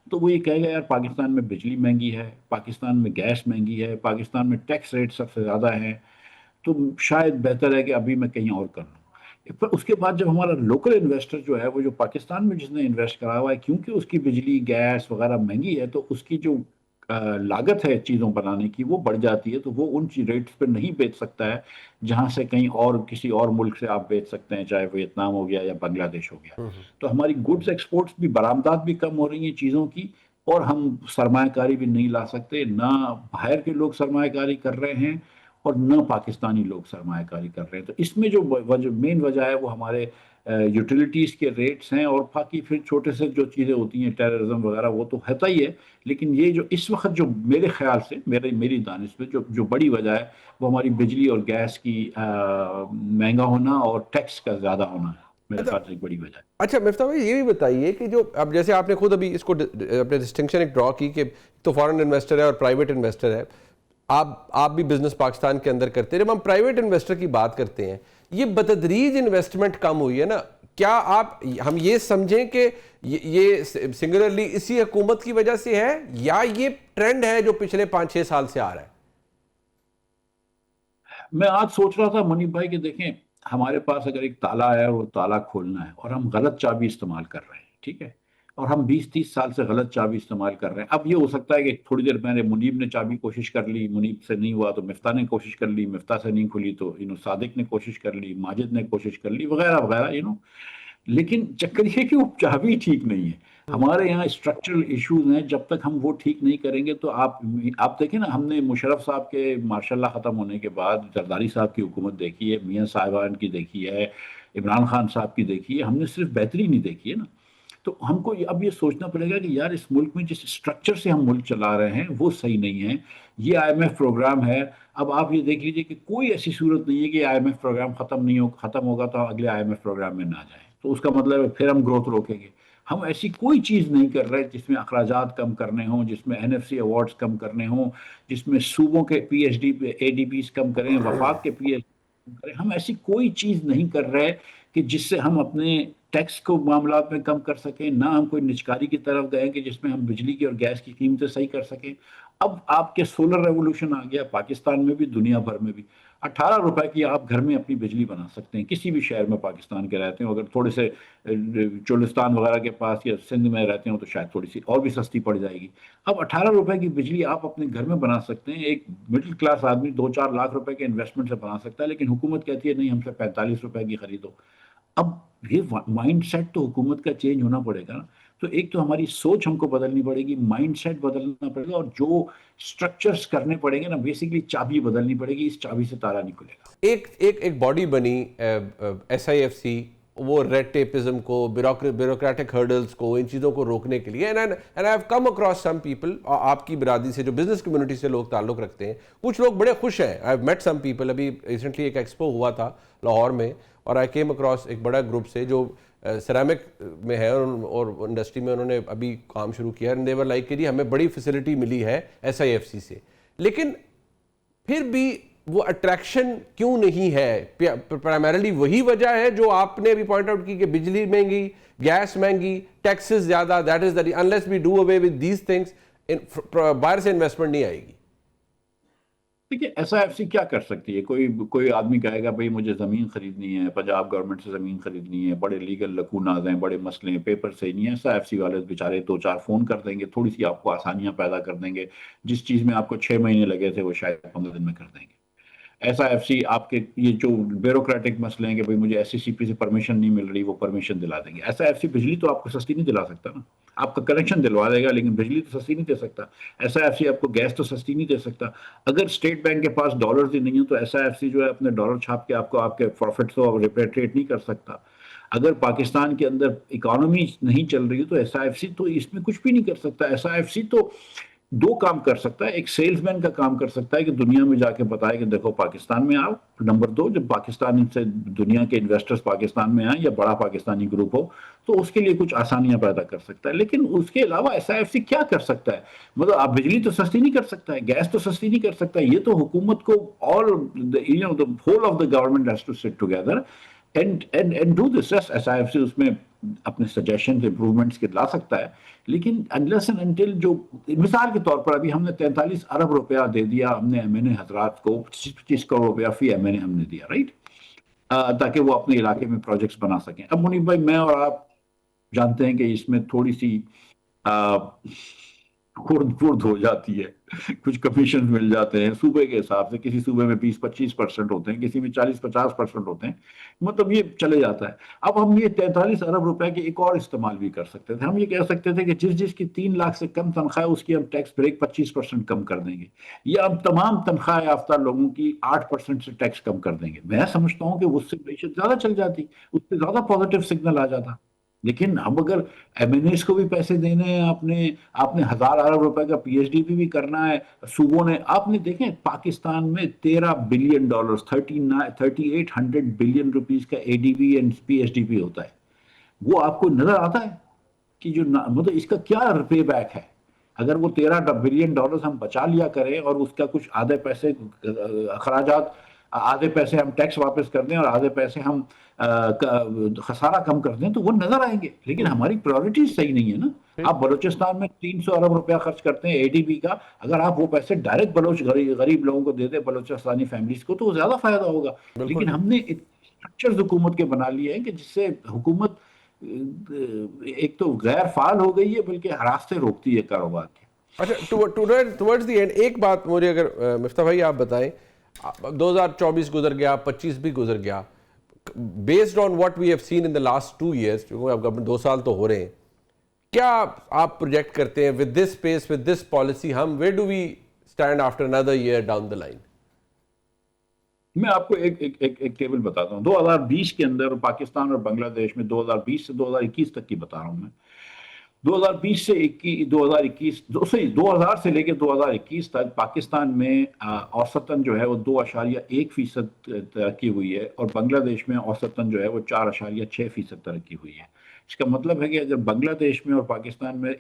تو وہ یہ کہے گا یار پاکستان میں بجلی مہنگی ہے، پاکستان میں گیس مہنگی ہے، پاکستان میں ٹیکس ریٹ سب سے زیادہ ہے، تو شاید بہتر ہے کہ ابھی میں کہیں اور کر لوں. پھر اس کے بعد جب ہمارا لوکل انویسٹر جو ہے وہ جو پاکستان میں جس نے انویسٹ کرا ہوا ہے، کیونکہ اس کی بجلی گیس وغیرہ مہنگی ہے تو اس کی جو لاگت ہے چیزوں بنانے کی وہ بڑھ جاتی ہے، تو وہ ان ریٹس پہ نہیں بیچ سکتا ہے جہاں سے کہیں اور کسی اور ملک سے آپ بیچ سکتے ہیں، چاہے ویتنام ہو گیا یا بنگلہ دیش ہو گیا. تو ہماری گڈز ایکسپورٹس بھی، برآمدات بھی کم ہو رہی ہیں چیزوں کی، اور ہم سرمایہ کاری بھی نہیں لا سکتے، نہ باہر کے لوگ سرمایہ کاری کر رہے ہیں اور نہ پاکستانی لوگ سرمایہ کاری کر رہے ہیں. تو اس میں جو مین وجہ ہے وہ ہمارے یوٹیلیٹیز کے ریٹس ہیں، اور باقی پھر چھوٹے سے جو چیزیں ہوتی ہیں ٹیررزم وغیرہ وہ تو ہوتا ہی ہے. لیکن یہ جو اس وقت جو میرے خیال سے میری دانش میں جو بڑی وجہ ہے وہ ہماری بجلی اور گیس کی مہنگا ہونا اور ٹیکس کا زیادہ ہونا ہے، میرے خیال سے ایک بڑی وجہ ہے. اچھا مفتاح بھائی یہ بھی بتائیے کہ جو اب جیسے آپ نے خود ابھی اس کو اپنے ڈسٹنکشن ایک ڈرا کی کہ تو فارن انویسٹر ہے اور پرائیویٹ انویسٹر ہے، آپ بھی بزنس پاکستان کے اندر کرتے ہیں. جب ہم پرائیویٹ انویسٹر کی بات کرتے ہیں، یہ بتدریج انویسٹمنٹ کم ہوئی ہے نا، کیا ہم یہ سمجھیں کہ یہ سنگولرلی اسی حکومت کی وجہ سے ہے یا یہ ٹرینڈ ہے جو پچھلے 5-6 سال سے آ رہا ہے؟ میں آج سوچ رہا تھا منیب بھائی کہ دیکھیں ہمارے پاس اگر ایک تالا ہے اور وہ تالا کھولنا ہے اور ہم غلط چابی استعمال کر رہے ہیں، ٹھیک ہے، اور ہم 20-30 سال سے غلط چابی استعمال کر رہے ہیں. اب یہ ہو سکتا ہے کہ تھوڑی دیر میں نے منیب نے چابی کوشش کر لی، منیب سے نہیں ہوا تو مفتاح نے کوشش کر لی، مفتاح سے نہیں کھلی تو صادق نے کوشش کر لی، ماجد نے کوشش کر لی، وغیرہ وغیرہ. لیکن چکر یہ کہ وہ چابی ٹھیک نہیں ہے. ہمارے یہاں اسٹرکچرل ایشوز ہیں، جب تک ہم وہ ٹھیک نہیں کریں گے تو آپ دیکھیں نا، ہم نے مشرف صاحب کے ماشاء اللہ ختم ہونے کے بعد زرداری صاحب کی حکومت دیکھی ہے، میاں صاحبان کی دیکھی ہے، عمران خان صاحب کی دیکھی ہے، ہم نے صرف بہتری نہیں دیکھی ہے نا. تو ہم کو اب یہ سوچنا پڑے گا کہ یار اس ملک میں جس اسٹرکچر سے ہم ملک چلا رہے ہیں وہ صحیح نہیں ہے. یہ IMF پروگرام ہے، اب آپ یہ دیکھ لیجئے کہ کوئی ایسی صورت نہیں ہے کہ IMF پروگرام ختم ہوگا تو اگلے IMF پروگرام میں نہ جائیں، تو اس کا مطلب ہے پھر ہم گروتھ روکیں گے. ہم ایسی کوئی چیز نہیں کر رہے جس میں اخراجات کم کرنے ہوں، جس میں NFC ایوارڈز کم کرنے ہوں، جس میں صوبوں کے PhD ADPs کم کریں، وفاق کے PhD کم کریں. ہم ایسی کوئی چیز نہیں کر رہے کہ جس سے ہم اپنے ٹیکس کو معاملات میں کم کر سکیں، نہ ہم کوئی نجکاری کی طرف گئے کہ جس میں ہم بجلی کی اور گیس کی قیمتیں صحیح کر سکیں. اب آپ کے سولر ریولوشن آ گیا پاکستان میں بھی، دنیا بھر میں بھی. 18 روپے کی آپ گھر میں اپنی بجلی بنا سکتے ہیں کسی بھی شہر میں پاکستان کے رہتے ہیں. اگر تھوڑے سے چولستان وغیرہ کے پاس یا سندھ میں رہتے ہوں تو شاید تھوڑی سی اور بھی سستی پڑ جائے گی. اب 18 روپے کی بجلی آپ اپنے گھر میں بنا سکتے ہیں. ایک مڈل کلاس آدمی 2-4 لاکھ روپے کے انویسٹمنٹ سے بنا سکتا ہے، لیکن حکومت کہتی ہے نہیں، ہم سے 45 روپے کی خریدو. اب یہ مائنڈ سیٹ تو حکومت کا چینج ہونا پڑے گا نا. تو ایک تو ہماری سوچ ہم کو بدلنی پڑے گی، مائنڈ سیٹ بدلنا پڑے گا، اور جو سٹرکچرز کرنے پڑیں گے نا، بیسیکلی چابی بدلنی پڑے گی. اس چابی سے تالا نہیں کھلے گا. ایک باڈی بنی SIFC، وہ ریڈ ٹیپزم کو، بیوروکریٹک ہرڈلز کو، ان چیزوں کو روکنے کے لیے. And I have come across some people, آپ کی برادری سے جو بزنس کمیونٹی سے لوگ تعلق رکھتے ہیں، کچھ لوگ بڑے خوش ہیں. I have met some people. ابھی ریسنٹلی ایک ایکسپو ہوا تھا لاہور میں، اور آئی کیم اکراس ایک بڑا گروپ سے جو سیرامک میں ہے اور انڈسٹری میں انہوں نے ابھی کام شروع کیا. اینڈ دے ور لائک کہ جی ہمیں بڑی فیسلٹی ملی ہے SIFC سے، لیکن پھر بھی وہ اٹریکشن کیوں نہیں ہے؟ پرائمریلی وہی وجہ ہے جو آپ نے بھی پوائنٹ آؤٹ کی کہ بجلی مہنگی، گیس مہنگی، ٹیکسز زیادہ. That is the unless we do away with these things باہر سے انویسٹمنٹ نہیں آئے گی. دیکھیے ایس آئی ایف سی کیا کر سکتی ہے؟ کوئی آدمی کہے گا بھائی مجھے زمین خریدنی ہے، پنجاب گورنمنٹ سے زمین خریدنی ہے، بڑے لیگل لکوناز ہیں، بڑے مسئلے ہیں، پیپر صحیح نہیں ہے، ایس آئی ایف سی والے بیچارے 2-4 فون کر دیں گے، تھوڑی سی آپ کو آسانیاں پیدا کر دیں گے، جس چیز میں آپ کو 6 مہینے لگے تھے وہ شاید 15 دن میں کر دیں گے۔ ایس آئی ایف سی آپ کے یہ جو بیوروکریٹک مسئلے ہیں کہ بھئی مجھے ایس سی سی پی سے پرمیشن نہیں مل رہی، وہ پرمیشن دلا دیں گے۔ ایس آئی ایف سی بجلی تو آپ کو سستی نہیں دلا سکتا نا، آپ کا کنیکشن دلوا دے گا لیکن بجلی تو سستی نہیں دے سکتا۔ ایس آئی ایف سی آپ کو گیس تو سستی نہیں دے سکتا۔ اگر اسٹیٹ بینک کے پاس ڈالرز ہی نہیں ہیں تو ایس آئی ایف سی جو ہے اپنے ڈالر چھاپ کے آپ کے پروفٹ تو ریپیٹریٹ نہیں کر سکتا۔ اگر پاکستان کے اندر اکانومی نہیں چل رہی ہے تو ایس آئی ایف سی تو اس میں کچھ بھی نہیں کر سکتا۔ ایس آئی ایف سی تو 2 کام کر سکتا ہے، ایک سیلز مین کا کام کر سکتا ہے کہ دنیا میں جا کے بتائے کہ دیکھو پاکستان میں آؤ۔ نمبر 2، جب پاکستان سے دنیا کے انویسٹرز پاکستان میں آئیں یا بڑا پاکستانی گروپ ہو تو اس کے لیے کچھ آسانیاں پیدا کر سکتا ہے۔ لیکن اس کے علاوہ ایس آئی ایف سی کیا کر سکتا ہے؟ مطلب آپ بجلی تو سستی نہیں کر سکتا ہے، گیس تو سستی نہیں کر سکتا، یہ تو حکومت کو whole of the government has to sit together and do this. S I F C اس میں اپنے سجیشنز امپروومنٹس کے لا سکتا ہے، لیکن unless and until جو مثال کے طور پر ابھی ہم نے 43 ارب روپیہ دے دیا ہم نے ایم این اے حضرات کو، 25 کروڑ روپیہ فی ایم این اے ہم نے دیا، رائٹ، تاکہ وہ اپنے علاقے میں پروجیکٹس بنا سکیں۔ اب منیب بھائی میں اور آپ جانتے ہیں کہ اس میں تھوڑی سی خرد ہو جاتی ہے، کچھ کمیشن مل جاتے ہیں صوبے کے حساب سے، کسی صوبے میں 20-25% ہوتے ہیں، کسی میں 40-50% ہوتے ہیں، مطلب یہ چلے جاتا ہے۔ اب ہم یہ 43 ارب روپے کے ایک اور استعمال بھی کر سکتے تھے، ہم یہ کہہ سکتے تھے کہ جس کی 3 لاکھ سے کم تنخواہ ہے اس کی ہم ٹیکس بریک 25% کم کر دیں گے، یا ہم تمام تنخواہ یافتہ لوگوں کی 8% سے ٹیکس کم کر دیں گے۔ میں سمجھتا ہوں کہ اس سے معیشت زیادہ چل جاتی، اس سے زیادہ پازیٹیو سگنل آ جاتا۔ لیکن اب اگر ایم این ایس کو بھی پیسے دینے ہیں، آپ نے 1000 ارب روپے کا پی ایچ ڈی بھی کرنا ہے صوبوں نے، آپ نے دیکھیں پاکستان میں $13 بلین 3800 بلین روپیز کا A D B and P H D P ہوتا ہے۔ وہ آپ کو نظر آتا ہے کہ جو مطلب اس کا کیا پے بیک ہے؟ اگر وہ $13 بلین ہم بچا لیا کریں اور اس کا کچھ آدھے پیسے اخراجات، آدھے پیسے ہم ٹیکس واپس کر دیں اور آدھے پیسے ہم خسارہ کم کر دیں تو وہ نظر آئیں گے۔ لیکن ہماری پرائورٹیز صحیح نہیں ہے نا۔ آپ بلوچستان میں 300 ارب روپیہ خرچ کرتے ہیں اے ڈی بی کا، اگر آپ وہ پیسے ڈائریکٹ غریب لوگوں کو دے دیں، بلوچستانی فیملیز کو، تو وہ زیادہ فائدہ ہوگا۔ لیکن ہم نے اسٹرکچرز حکومت کے بنا لیے ہیں کہ جس سے حکومت ایک تو غیر فعال ہو گئی ہے بلکہ راستے روکتی ہے کاروبار کے۔ اچھا، ٹورڈز دی اینڈ ایک بات مجھے اگر مفتاح بھائی آپ بتائیں، 2024 گزر گیا، 25 بھی گزر گیا، based on what we have seen in the last 2 years, اب 2 سال تو ہو رہے ہیں، کیا آپ پروجیکٹ کرتے ہیں with this pace, with this policy, ہم where do we stand after another year down the line؟ میں آپ کو ایک ٹیبل بتاتا ہوں 2020 کے اندر پاکستان اور بنگلہ دیش میں، 2020 سے 2021 تک کی بتا رہا ہوں میں، 2020 سے 2000 سے لے کے 2021 تک پاکستان میں اوسطاً جو ہے وہ 2.1% ترقی ہوئی ہے، اور بنگلہ دیش میں اوسطاً جو ہے وہ 4.6% ترقی ہوئی ہے۔ اس کا مطلب ہے کہ اگر بنگلہ دیش میں اور پاکستان میں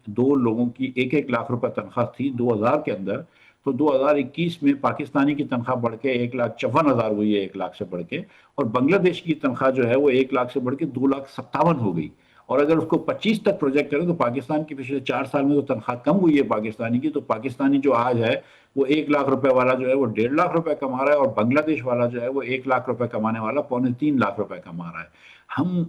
دو لوگوں کی 1 لاکھ روپے تنخواہ تھی 2000 کے اندر، تو 2021 میں پاکستانی کی تنخواہ بڑھ کے 1,54,000 ہوئی ہے، 1 لاکھ سے بڑھ کے، اور بنگلہ دیش کی تنخواہ جو ہے وہ 1 لاکھ سے بڑھ کے 2,57,000 ہو گئی۔ اور اگر اس کو 25 تک پروجیکٹ کریں تو پاکستان کی پچھلے 4 سال میں تو تنخواہ کم ہوئی ہے پاکستانی کی، تو پاکستانی جو آج ہے وہ 1 لاکھ روپے والا جو ہے وہ 1.5 لاکھ روپے کما رہا ہے، اور بنگلہ دیش والا جو ہے وہ 1 لاکھ روپے کمانے والا 2.25 لاکھ روپے کما رہا ہے۔ ہم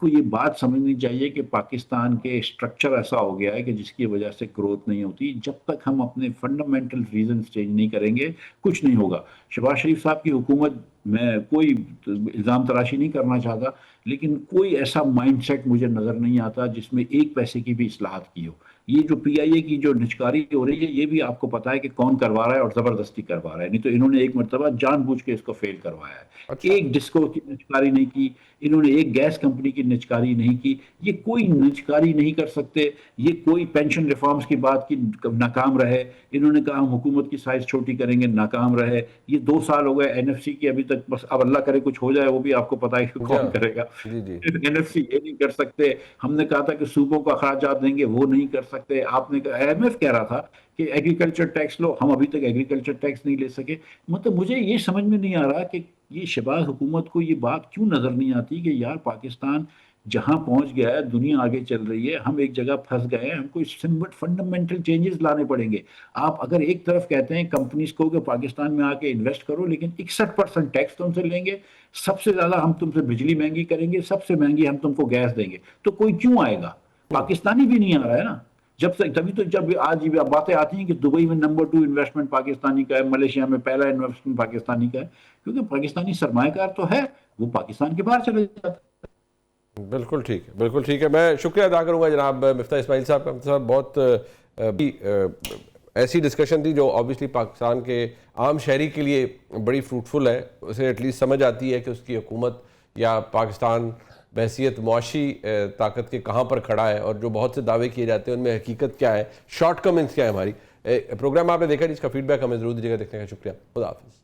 کو یہ بات سمجھنی چاہیے کہ پاکستان کے اسٹرکچر ایسا ہو گیا ہے کہ جس کی وجہ سے گروتھ نہیں ہوتی۔ جب تک ہم اپنے فنڈامنٹل ریزنز چینج نہیں کریں گے کچھ نہیں ہوگا۔ شہباز شریف صاحب کی حکومت، میں کوئی الزام تراشی نہیں کرنا چاہتا، لیکن کوئی ایسا مائنڈ سیٹ مجھے نظر نہیں آتا جس میں 1 پیسے کی بھی اصلاحات کی ہو۔ یہ جو پی آئی اے کی جو نچکاری ہو رہی ہے، یہ بھی آپ کو پتا ہے کہ کون کروا رہا ہے، اور زبردستی کروا رہا ہے، نہیں تو انہوں نے ایک مرتبہ جان بوجھ کے اس کو فیل کروایا ہے۔ ایک ڈسکو کی نچکاری نہیں کی انہوں نے، ایک گیس کمپنی کی نچکاری نہیں کی، یہ کوئی نچکاری نہیں کر سکتے۔ یہ کوئی پینشن ریفارمز کی بات کی ناکام رہے، انہوں نے کہا ہم حکومت کی سائز چھوٹی کریں گے، ناکام رہے۔ یہ 2 سال ہو گئے این ایف سی کی ابھی تک، بس اب اللہ کرے کچھ ہو جائے، وہ بھی آپ کو پتا ہے کہ کون کرے گا۔ این ایف سی یہ نہیں کر سکتے۔ ہم نے کہا تھا کہ صوبوں کو اخراجات دیں گے، وہ نہیں کر سکتے۔ آپ نے کہا، ایم ایف کہہ رہا تھا کہ ایگریکلچر ٹیکس لو، ہم ابھی تک ایگریکلچر ٹیکس نہیں لے سکے۔ مطلب مجھے یہ سمجھ میں نہیں آ رہا کہ یہ شہباز حکومت کو یہ بات کیوں نظر نہیں آتی کہ یار پاکستان جہاں پہنچ گیا ہے، دنیا آگے چل رہی ہے، ہم ایک جگہ پھنس گئے ہیں، ہم کو فنڈامنٹل چینجز لانے پڑیں گے۔ آپ اگر ایک طرف کہتے ہیں کمپنیز کو کہ پاکستان میں آ کے انویسٹ کرو، لیکن 61% ٹیکس تم سے لیں گے، سب سے زیادہ ہم تم سے بجلی مہنگی کریں گے، سب سے مہنگی ہم تم کو گیس دیں گے، تو کوئی کیوں آئے گا؟ پاکستانی بھی نہیں آ رہا ہے نا۔ تبھی تو جب آج یہ باتیں آتی ہیں کہ دبئی میں نمبر 2 انویسٹمنٹ پاکستانی کا ہے، ملیشیا میں پہلا انویسٹمنٹ پاکستانی کا ہے، کیونکہ پاکستانی سرمایہ کار تو ہے، وہ پاکستان کے باہر چلے جاتا ہے۔ بالکل ٹھیک ہے، بالکل ٹھیک ہے۔ میں شکریہ ادا کروں گا جناب مفتاح اسماعیل صاحب کا۔ مفتاح صاحب بہت ایسی ڈسکشن تھی جو آبویسلی پاکستان کے عام شہری کے لیے بڑی فروٹفل ہے، اسے ایٹ لیسٹ سمجھ آتی ہے کہ اس کی حکومت یا پاکستان بحیثیت معاشی طاقت کے کہاں پر کھڑا ہے، اور جو بہت سے دعوے کیے جاتے ہیں ان میں حقیقت کیا ہے، شارٹ کمنگز کیا ہے ہماری۔ پروگرام آپ نے دیکھا، جس کا فیڈ بیک ہمیں ضرور دیجیے گا۔ دیکھنے کا شکریہ، خدا حافظ۔